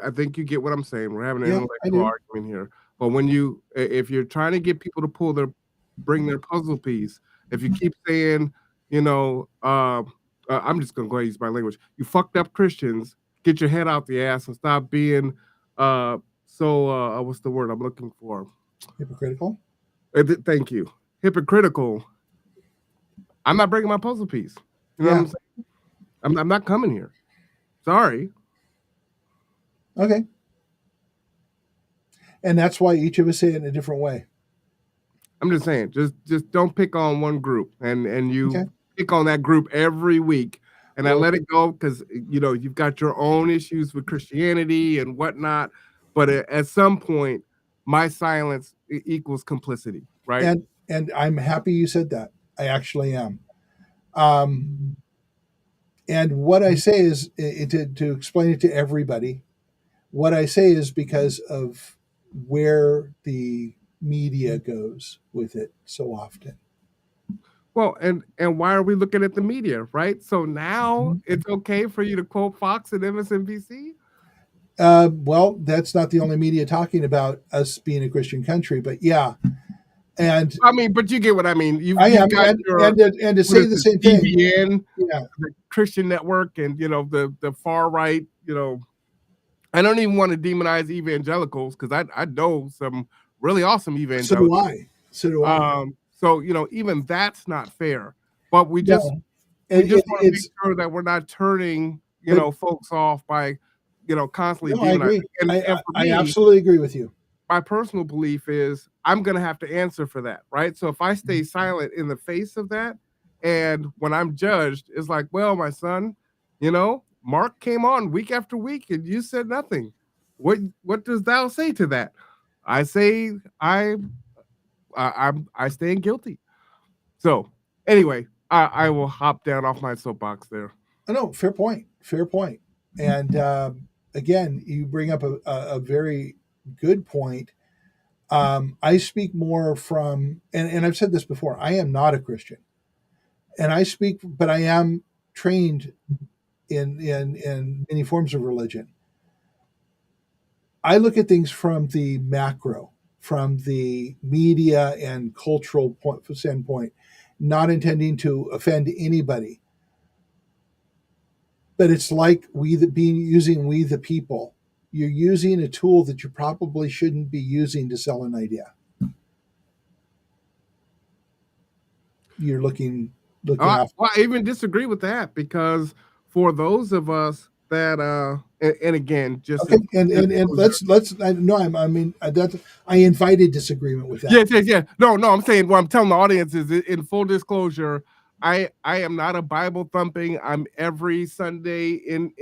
I think you get what I'm saying. We're having an Yeah, I intellectual do. argument here. But if you're trying to get people to bring their puzzle piece, if you keep saying, I'm just gonna go ahead and use my language. You fucked up Christians. Get your head out the ass and stop being what's the word I'm looking for? Hypocritical. Thank you. Hypocritical. I'm not bringing my puzzle piece. You know what Yeah. I'm saying? I'm not coming here. Sorry. Okay. And that's why each of us say it in a different way. I'm just saying, just don't pick on one group, and you Okay. pick on that group every week, and I Well, let it go because you've got your own issues with Christianity and whatnot. But at some point, my silence equals complicity, right? and I'm happy you said that. I actually am. Um, and what I say is to explain it to everybody. What I say is because of where the media goes with it so often. Well, and why are we looking at the media, right? So now it's okay for you to quote Fox and MSNBC. Well, that's not the only media talking about us being a Christian country, but yeah, and I mean, but you get what I mean. I You've am, got your and to what say is the it, same thing. CBN, Yeah, the Christian Network, and the far right. I don't even want to demonize evangelicals because I know some really awesome so do evangelicals. I. So do I. So even that's not fair. But we just No, we it, just it, want to make it's sure that we're not turning but folks off by constantly no, I demonizing. agree. And for I me, absolutely agree with you. my personal belief is I'm going to have to answer for that, right? So if I stay silent in the face of that, and when I'm judged, it's like, well, my son, Mark came on week after week and you said nothing. What does thou say to that? I say I stand guilty. So anyway, I will hop down off my soapbox there. Oh, no, fair point. Fair point. And again, you bring up a very good point. I speak more from, and I've said this before. I am not a Christian, and I speak, but I am trained in many forms of religion. I look at things from the macro, from the media and cultural standpoint, not intending to offend anybody. But it's like using we the people. You're using a tool that you probably shouldn't be using to sell an idea. You're looking after. Well, I even disagree with that because for those of us that and again, just Okay, and let's no, I mean that I invited disagreement with that. yeah. No, I'm saying what I'm telling the audience is in full disclosure, I am not a Bible thumping. I'm every Sunday in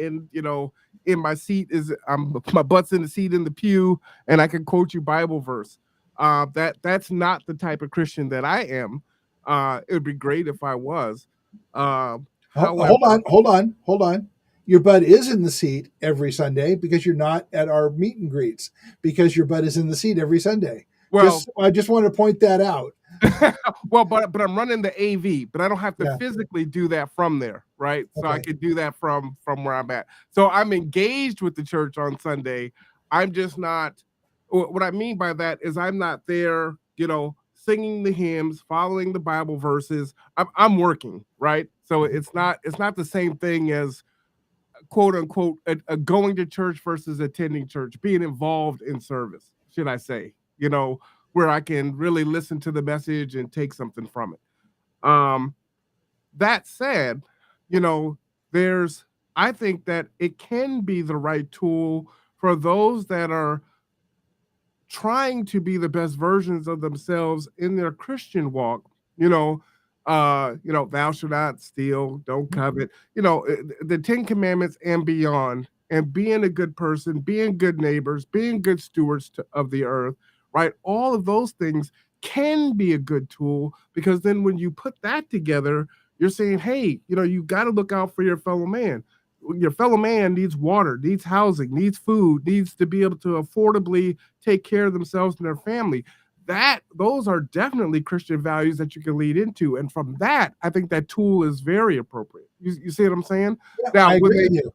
my seat my butt's in the seat in the pew, and I can quote you Bible verse. That's not the type of Christian that I am. It would be great if I was. However, Hold on. Your butt is in the seat every Sunday because you're not at our meet and greets because your butt is in the seat every Sunday. well, I just want to point that out. well, but I'm running the AV, but I don't have to Yeah. physically do that from there, right? So I Okay. could do that from where I'm at. So I'm engaged with the church on Sunday. I'm just not. What I mean by that is I'm not there, singing the hymns, following the Bible verses. I'm working, right? So it's not the same thing as quote unquote a going to church versus attending church, being involved in service, should I say, where I can really listen to the message and take something from it. Um, that said, you know, there's I think that it can be the right tool for those that are trying to be the best versions of themselves in their Christian walk, you know, thou shalt not steal, don't covet, the 10 commandments and beyond, and being a good person, being good neighbors, being good stewards of the earth, right? All of those things can be a good tool because then when you put that together, you're saying, hey, you got to look out for your fellow man. Your fellow man needs water, needs housing, needs food, needs to be able to affordably take care of themselves and their family. Those are definitely Christian values that you can lead into. And from that, I think that tool is very appropriate. You see what I'm saying? Yeah, Now, I agree with you.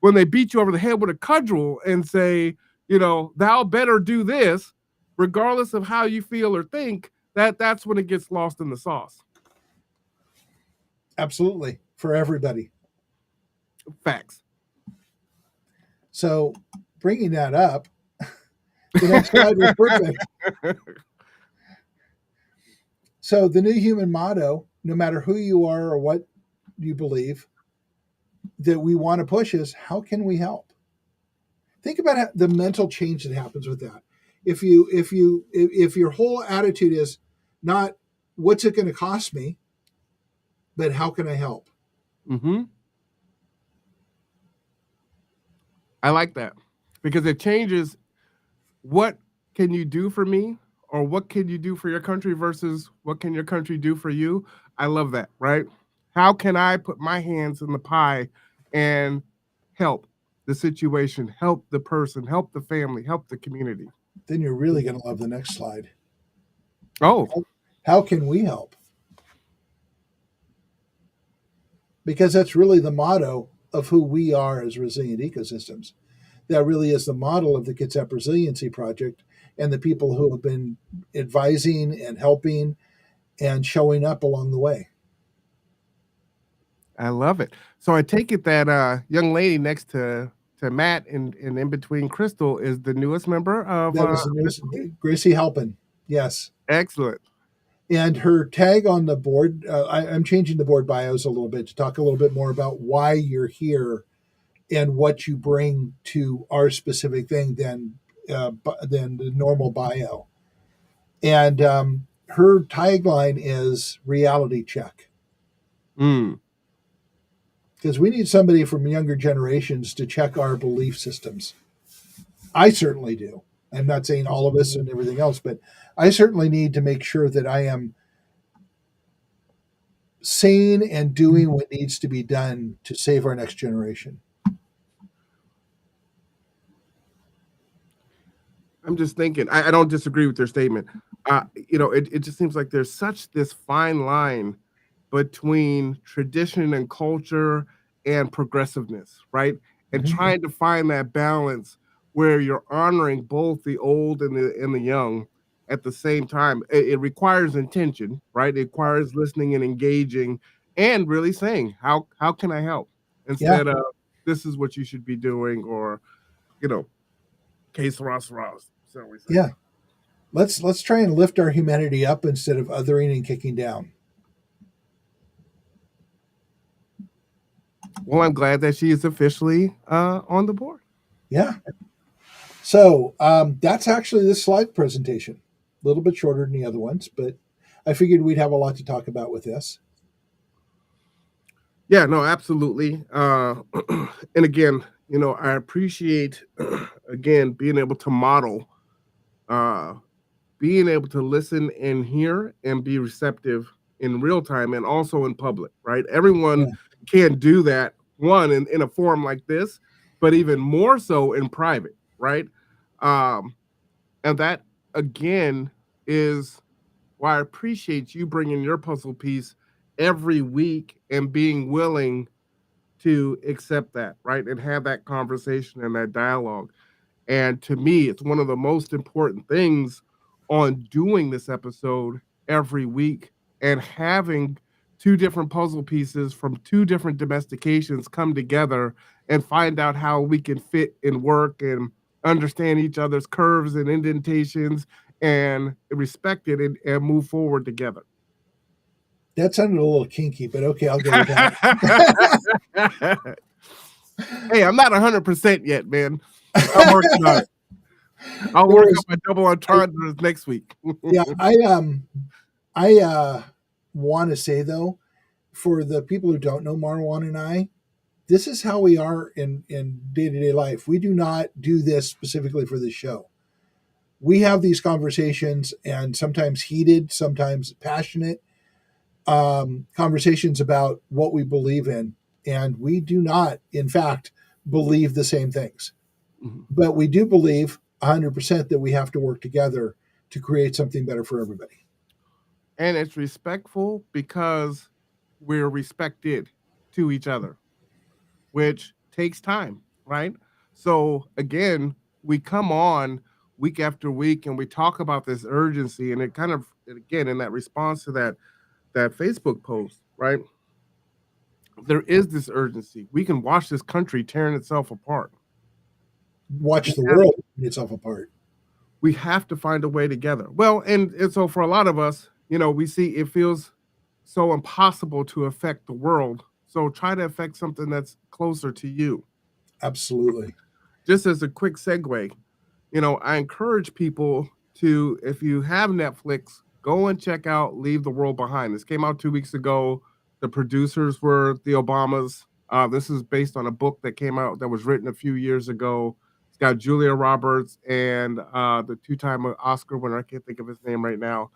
when they beat you over the head with a cudgel and say, thou better do this, regardless of how you feel or think, that's when it gets lost in the sauce. Absolutely. For everybody. Facts. So bringing that up, the next slide was perfect. So the New Human motto, no matter who you are or what you believe, that we want to push is how can we help? Think about the mental change that happens with that. If your whole attitude is not what's it going to cost me, but how can I help? Mm-hmm. I like that because it changes what can you do for me or what can you do for your country versus what can your country do for you. I love that, right? How can I put my hands in the pie and help the situation, help the person, help the family, help the community? Then you're really going to love the next slide. Oh, how can we help? Because that's really the motto of who we are as resilient ecosystems. That really is the model of the Kitsap Resiliency Project and the people who have been advising and helping and showing up along the way. I love it. So I take it that young lady next to Matt and in between Crystal is the newest member of that is the newest, Gracie Halpin. Yes. Excellent. And her tag on the board, I'm changing the board bios a little bit to talk a little bit more about why you're here and what you bring to our specific thing than the normal bio. And her tagline is reality check. Because we need somebody from younger generations to check our belief systems. I certainly do. I'm not saying all of us and everything else, but I certainly need to make sure that I am sane and doing what needs to be done to save our next generation. I'm just thinking, I don't disagree with your statement. It just seems like there's such this fine line between tradition and culture and progressiveness, right? And trying to find that balance where you're honoring both the old and the young at the same time. It requires intention, right? It requires listening and engaging and really saying, how can I help? Instead of this is what you should be doing, or, que sera, sera. Yeah. Let's try and lift our humanity up instead of othering and kicking down. Well, I'm glad that she is officially on the board. Yeah. So that's actually this slide presentation. A little bit shorter than the other ones, but I figured we'd have a lot to talk about with this. Yeah, no, absolutely. And again, I appreciate, again, being able to model, being able to listen and hear and be receptive in real time and also in public, right? Everyone can't do that, one, in a forum like this, but even more so in private, right? And that, again, is why I appreciate you bringing your puzzle piece every week and being willing to accept that, right? And have that conversation and that dialogue. And to me, it's one of the most important things on doing this episode every week and having two different puzzle pieces from two different domestications come together and find out how we can fit and work and understand each other's curves and indentations and respect it and move forward together. That sounded a little kinky, but okay, I'll go with that. Hey, I'm not 100% yet, man. I'm working on it. I'll There work was, on my double entendres next week. yeah, I want to say though, for the people who don't know Marwan and I, this is how we are in day-to-day life. We do not do this specifically for the show. We have these conversations, and sometimes heated, sometimes passionate conversations about what we believe in, and we do not, in fact, believe the same things. Mhm. But we do believe 100% that we have to work together to create something better for everybody. And it's respectful because we're respected to each other, which takes time, right? So again, we come on week after week and we talk about this urgency, and it kind of, again, in that response to that Facebook post, right? There is this urgency. We can watch this country tearing itself apart. We Watch the have, world tear itself apart. we have to find a way together. Well, and so for a lot of us, we see it feels so impossible to affect the world. So try to affect something that's closer to you. Absolutely. Just as a quick segue, I encourage people to, if you have Netflix, go and check out Leave the World Behind. This came out 2 weeks ago. The producers were the Obamas. This is based on a book that came out that was written a few years ago. It's got Julia Roberts and the two-time Oscar winner. I can't think of his name right now.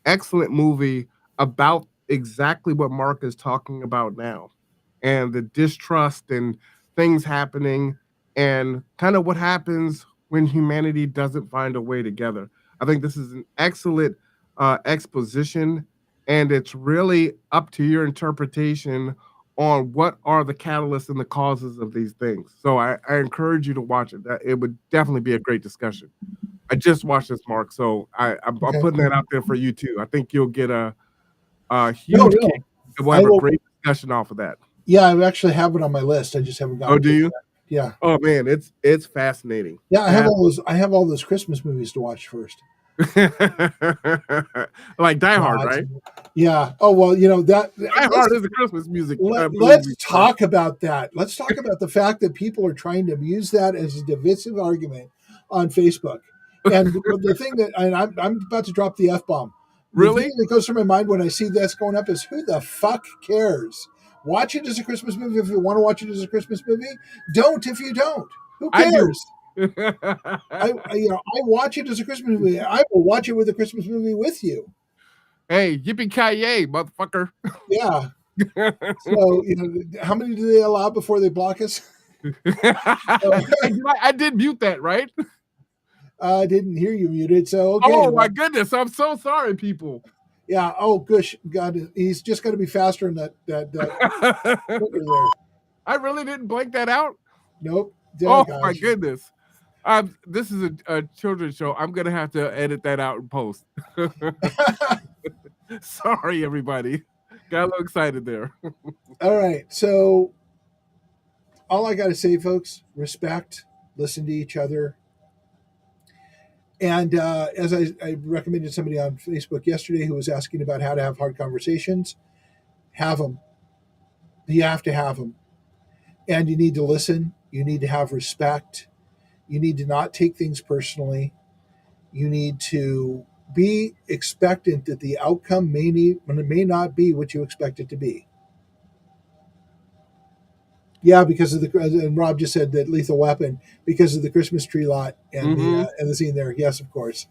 Excellent movie about exactly what Mark is talking about now, and the distrust and things happening, and kind of what happens when humanity doesn't find a way together. I think this is an excellent exposition, and it's really up to your interpretation on what are the catalysts and the causes of these things. So I encourage you to watch it. It would definitely be a great discussion. I just watched this, Mark, so I'm Okay. putting that out there for you too. I think you'll get a No, huge no. kick, and we'll I have a will. great discussion off of that. Yeah, I actually have it on my list. I just haven't Oh, gotten do to it you? yet. Yeah. Oh man, it's fascinating. Yeah, I have all those Christmas movies to watch first. Like Die Hard, God. right? Yeah. Oh well, that. Die Hard is a Christmas music Let's movie. talk about that. Let's talk about the fact that people are trying to use that as a divisive argument on Facebook. And the thing that, and I'm about to drop the F bomb. The Really? thing that goes through my mind when I see this going up is, who the fuck cares? Watch it as a Christmas movie if you want to watch it as a Christmas movie. Don't if you don't. Who I do. cares? I watch it as a Christmas movie. I will watch it with a Christmas movie with you. Hey, yippee-ki-yay, motherfucker. Yeah. So, how many do they allow before they block us? I did mute that, right? I didn't hear you muted. So, okay. Oh my goodness, I'm so sorry, people. Yeah. Oh, gosh. God, he's just got to be faster in that clicker there. I really didn't blank that out. Nope. Oh gosh. my goodness. This is a children's show. I'm gonna have to edit that out in post. Sorry, everybody. Got a little excited there. All right. So, all I got to say, folks, respect, listen to each other. And as I recommended somebody on Facebook yesterday who was asking about how to have hard conversations, have them. You have to have them. And you need to listen. You need to have respect. You need to not take things personally. You need to be expectant that the outcome may not be what you expect it to be. Yeah, because of and Rob just said that Lethal Weapon, because of the Christmas tree lot and the scene there. Yes, of course.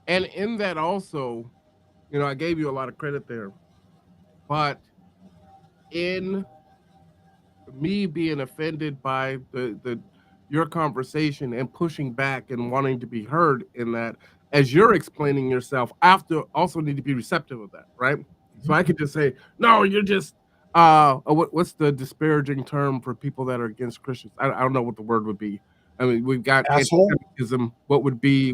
And in that also, I gave you a lot of credit there, but in me being offended by your conversation and pushing back and wanting to be heard in that, as you're explaining yourself, I have to also need to be receptive of that, right? Mm-hmm. So I could just say, no, you're just what's the disparaging term for people that are against Christians? I don't know what the word would be. I mean, we've got anti-Semitism. What would be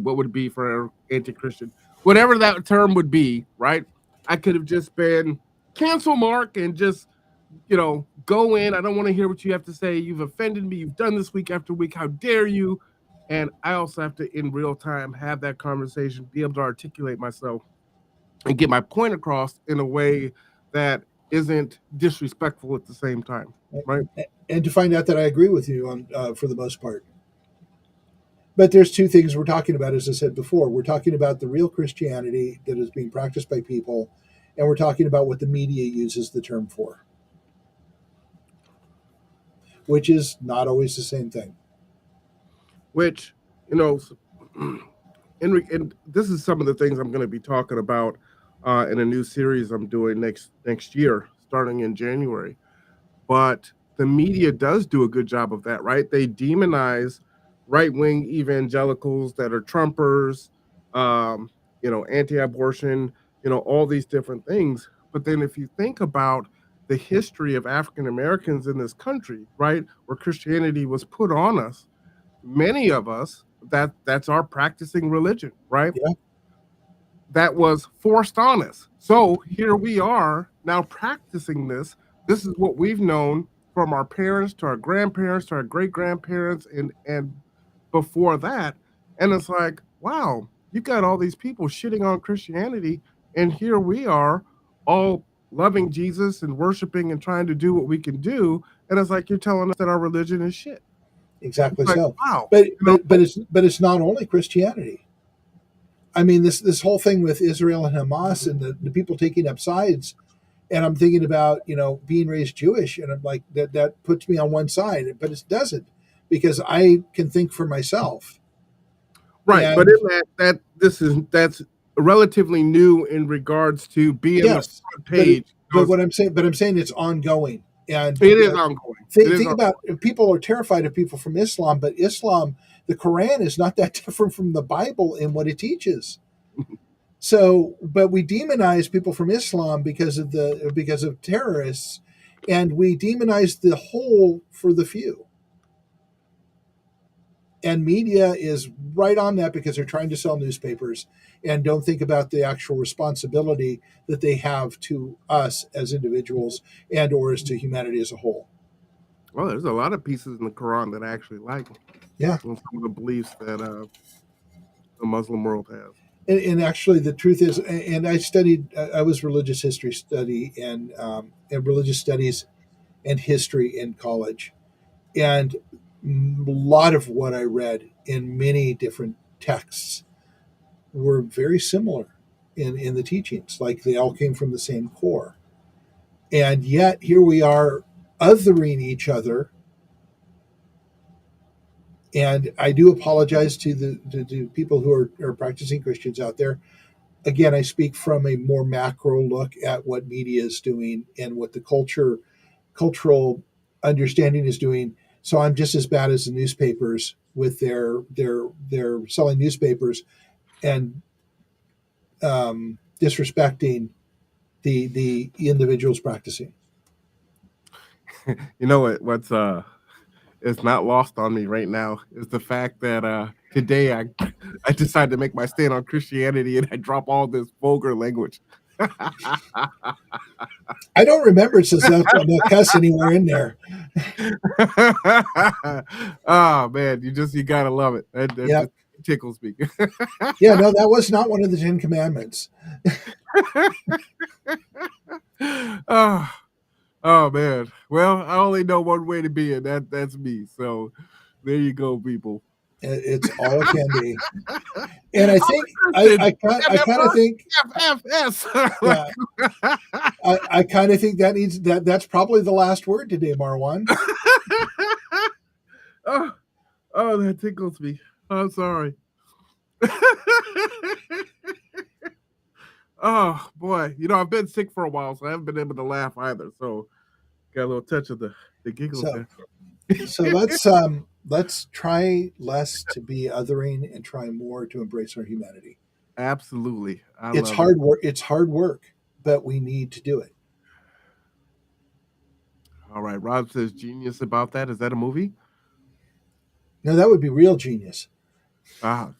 for anti-Christian? Whatever that term would be, right? I could have just been cancel Mark and just go in. I don't want to hear what you have to say. You've offended me. You've done this week after week. How dare you? And I also have to, in real time, have that conversation, be able to articulate myself. and get my point across in a way that isn't disrespectful at the same time, right? And to find out that I agree with you on for the most part. But there's two things we're talking about, as I said before. We're talking about the real Christianity that is being practiced by people, and we're talking about what the media uses the term for, which is not always the same thing. Which, you know, and this is some of the things I'm going to be talking about in a new series I'm doing next year, starting in January. But the media does do a good job of that, right? They demonize right-wing evangelicals that are Trumpers, anti-abortion, all these different things. But then if you think about the history of African Americans in this country, right, where Christianity was put on us, many of us, that's our practicing religion, right? Yeah. That was forced on us. So here we are now practicing this. This is what we've known from our parents to our grandparents to our great grandparents and before that. And it's like, wow, you got all these people shitting on Christianity, and here we are all loving Jesus and worshiping and trying to do what we can do. And it's like you're telling us that our religion is shit. Exactly Like, so. wow. But it's not only Christianity. I mean, this whole thing with Israel and Hamas and the people taking up sides, and I'm thinking about being raised Jewish, and I'm like that puts me on one side, but it doesn't, because I can think for myself. Right, And but in that's relatively new in regards to being yes, the front page. but what I'm saying it's ongoing, and It is ongoing. Think about people are terrified of people from Islam, but Islam, the Quran is not that different from the Bible in what it teaches. So, but we demonize people from Islam because of terrorists, and we demonize the whole for the few. And media is right on that because they're trying to sell newspapers and don't think about the actual responsibility that they have to us as individuals and or as to humanity as a whole. Well, there's a lot of pieces in the Quran that I actually like. Yeah. Some of the beliefs that the Muslim world has. And actually, the truth is, and I was religious history study and religious studies and history in college. And a lot of what I read in many different texts were very similar in the teachings, like they all came from the same core. And yet here we are othering each other. And I do apologize to the people who are practicing Christians out there. Again, I speak from a more macro look at what media is doing and what the cultural understanding is doing. So I'm just as bad as the newspapers with their selling newspapers and disrespecting the individuals practicing. You know what's it's not lost on me right now is the fact that today I decided to make my stand on Christianity and I drop all this vulgar language. I don't remember it says no cuss anywhere in there. Oh man, you gotta love it. That Yep. just tickles me. Yeah, no, that was not one of the 10 Commandments. Oh man. Well, I only know one way to be, and that's me. So there you go, people. It's all it can be. And I think I kind of think FFS. yeah, I kind of think that's probably the last word today, Marwan. Oh, that tickles me. I'm sorry. Oh boy, I've been sick for a while, so I haven't been able to laugh either. So got a little touch of the giggles there. So let's try less to be othering and try more to embrace our humanity. Absolutely. It's hard work. It's hard work, but we need to do it. All right. Rob says genius about that. Is that a movie? No, that would be real genius. Ah.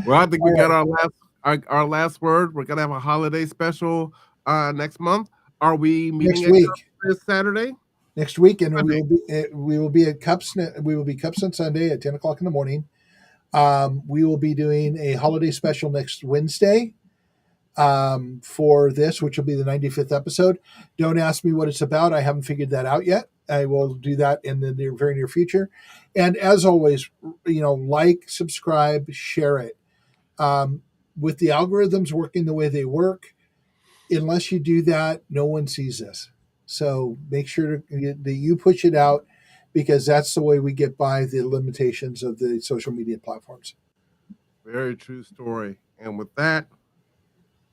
Well, I think we got our last word. We're gonna have a holiday special next month. Are we meeting next week? This Saturday? Next week, and we will be at Cups. We will be Cups on Sunday at 10 o'clock in the morning. We will be doing a holiday special next Wednesday for this, which will be the 95th episode. Don't ask me what it's about. I haven't figured that out yet. I will do that in the very near future. And as always, like, subscribe, share it. With the algorithms working the way they work, unless you do that, no one sees this. So make sure that you push it out, because that's the way we get by the limitations of the social media platforms. Very true story. And with that,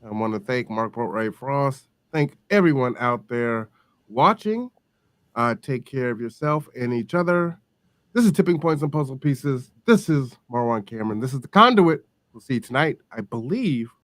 I want to thank Mark Boatwright Frost. Thank everyone out there watching. Take care of yourself and each other. This is Tipping Points and Puzzle Pieces. This is Marwan Cameron. This is The Conduit. We'll see you tonight, I believe,